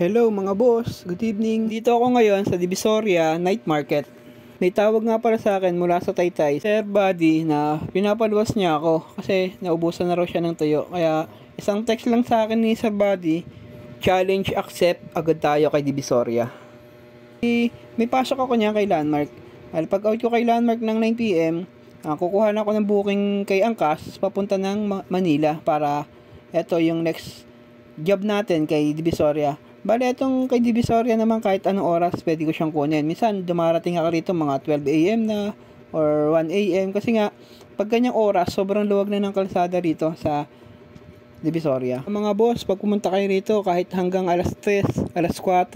Hello mga boss, good evening. Dito ako ngayon sa Divisoria Night Market. May tawag nga para sa akin mula sa Taytay, Sir Buddy, na pinapaluwas niya ako kasi naubusan na raw siya ng tuyo. Kaya isang text lang sa akin ni Sir Buddy, challenge accept, agad tayo kay Divisoria. May pasok ako niya kay Landmark. Pag out ko kay Landmark ng 9 PM, kukuha na ako ng booking kay Angkas papunta ng Manila para eto yung next job natin kay Divisoria. Bale, itong kay Divisoria naman kahit anong oras pwede ko siyang kunin. Minsan dumarating ako rito mga 12 AM na or 1 AM kasi nga pag ganyang oras sobrang luwag na ng kalsada rito sa Divisoria. Mga boss, pag pumunta kayo rito kahit hanggang alas 3, alas 4,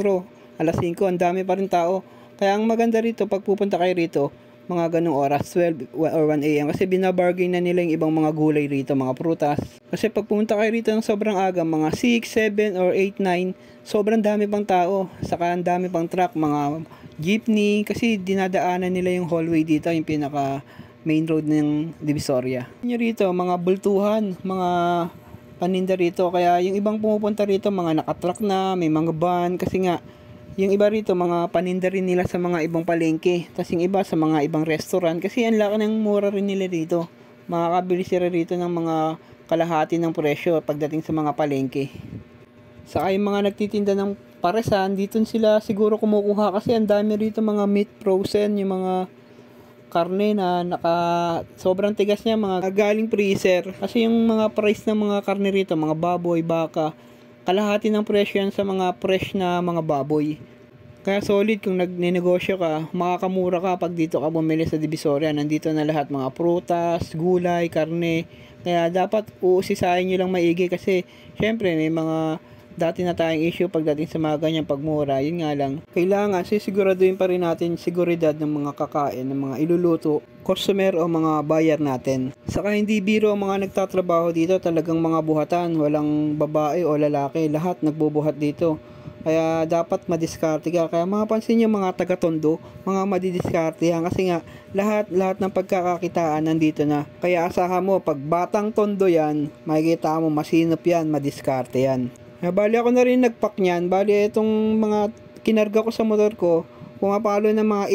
alas 5, ang dami pa rin tao. Kaya ang maganda rito pag pupunta kayo rito mga ganong oras, 12 or 1 AM kasi binabargain na nila yung ibang mga gulay rito, mga prutas. Kasi pag pumunta kayo rito ng sobrang aga, mga 6, 7 or 8, 9, sobrang dami pang tao. Saka ang dami pang truck, mga jeepney, kasi dinadaanan nila yung hallway dito, yung pinaka main road ng Divisoria. Nyo rito, mga bultuhan, mga paninda rito. Kaya yung ibang pumupunta rito, mga nakatruck na, may mga van, kasi nga yung iba rito, mga paninda rin nila sa mga ibang palengke. Tapos yung iba sa mga ibang restaurant. Kasi ang laki ng mura rin nila dito. Makakabili sila rito ng mga kalahati ng presyo pagdating sa mga palengke. Saka yung mga nagtitinda ng paresan, dito sila siguro kumukuha. Kasi ang dami rito mga meat frozen, yung mga karne na sobrang tigas niya, mga galing freezer. Kasi yung mga price ng mga karne rito, mga baboy, baka, kalahati ng presyo yan sa mga fresh na mga baboy. Kaya solid kung nagnenegosyo ka, makakamura ka pag dito ka bumili sa Divisoria. Nandito na lahat, mga prutas, gulay, karne. Kaya dapat uusisahin nyo lang maigi kasi syempre may mga dati na tayong issue pagdating sa mga ganyang pagmura. Yun nga lang, kailangan sisiguraduhin pa rin natin seguridad ng mga kakain, ng mga iluluto, customer o mga buyer natin. Saka hindi biro ang mga nagtatrabaho dito, talagang mga buhatan, walang babae o lalaki, lahat nagbubuhat dito. Kaya dapat madiskarte ka. Kaya mapapansin nyo mga taga-tondo, mga madidiskarte yan. Kasi nga, lahat ng pagkakakitaan nandito na. Kaya asahan mo, pag batang tondo yan, makikita mo masinop yan, madiskarte yan. Bali ako na rin nagpack niyan. Bali itong mga kinarga ko sa motor ko, pumapalo ng mga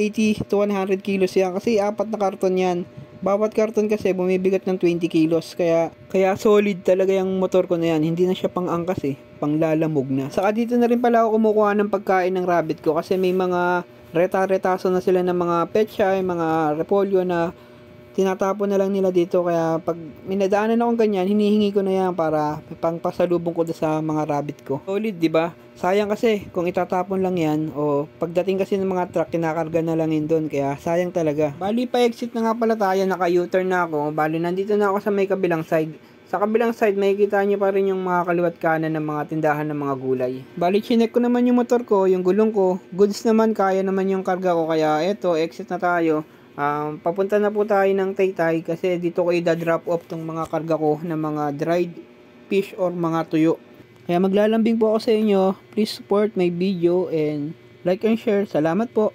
80 to 100 kilos yan. Kasi 4 na karton yan. Bawat karton kasi bumibigat ng 20 kilos. Kaya solid talaga yung motor ko na yan. Hindi na siya pang angkas panglalamog na. Saka dito na rin pala ako kumukuha ng pagkain ng rabbit ko. Kasi may mga reta-retaso na sila ng mga pechay, mga repolyo na tinatapon na lang nila dito. Kaya pag minadaanan akong ganyan, hinihingi ko na yan para pangpasalubong ko sa mga rabbit ko. Solid, di ba? Sayang kasi kung itatapon lang yan o pagdating kasi ng mga truck, kinakarga na lang yun doon. Kaya sayang talaga. Bali pa exit na nga pala tayo, naka-U-turn na ako. Bali nandito na ako sa may kabilang side. Sa kabilang side, makikita nyo pa rin yung mga kaliwat kanan ng mga tindahan ng mga gulay. Bali, chinek ko naman yung motor ko, yung gulong ko. Goods naman, kaya naman yung karga ko. Kaya eto, exit na tayo. Papunta na po tayo ng Taytay kasi dito ko i-drop off tong mga karga ko ng mga dried fish or mga tuyo. Kaya maglalambing po ako sa inyo. Please support my video and like and share. Salamat po.